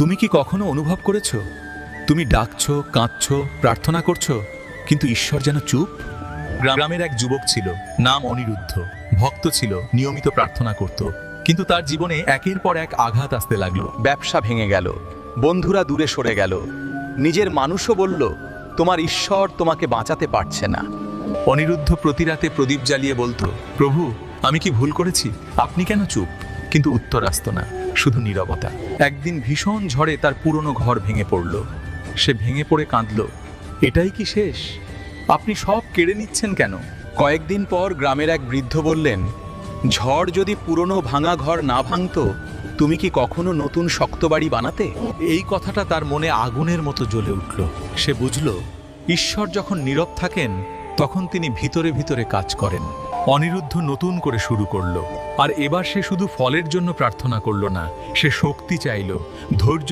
তুমি কি কখনো অনুভব করেছো তুমি ডাকছো, কাঁদছো, প্রার্থনা করছো, কিন্তু ঈশ্বর যেন চুপ? গ্রামের এক যুবক ছিল, নাম অনিরুদ্ধ। ভক্ত ছিল, নিয়মিত প্রার্থনা করত, কিন্তু তার জীবনে একের পর এক আঘাত আসতে লাগলো। ব্যবসা ভেঙে গেল, বন্ধুরা দূরে সরে গেল, নিজের মানুষও বলল তোমার ঈশ্বর তোমাকে বাঁচাতে পারছে না। অনিরুদ্ধ প্রতি রাতে প্রদীপ জ্বালিয়ে বলতো, প্রভু, আমি কি ভুল করেছি? আপনি কেন চুপ? কিন্তু উত্তর আসতো না, শুধু নীরবতা। একদিন ভীষণ ঝড়ে তার পুরনো ঘর ভেঙে পড়ল। সে ভেঙে পড়ে কাঁদল, এটাই কি শেষ? আপনি সব কেড়ে নিচ্ছেন কেন? কয়েকদিন পর গ্রামের এক বৃদ্ধ বললেন, ঝড় যদি পুরনো ভাঙা ঘর না ভাঙতো, তুমি কি কখনো নতুন শক্ত বাড়ি বানাতে? এই কথাটা তার মনে আগুনের মতো জ্বলে উঠল। সে বুঝল, ঈশ্বর যখন নীরব থাকেন, তখন তিনি ভিতরে ভিতরে কাজ করেন। অনিরুদ্ধ নতুন করে শুরু করলো, আর এবার সে শুধু ফলের জন্য প্রার্থনা করলো না, সে শক্তি চাইল, ধৈর্য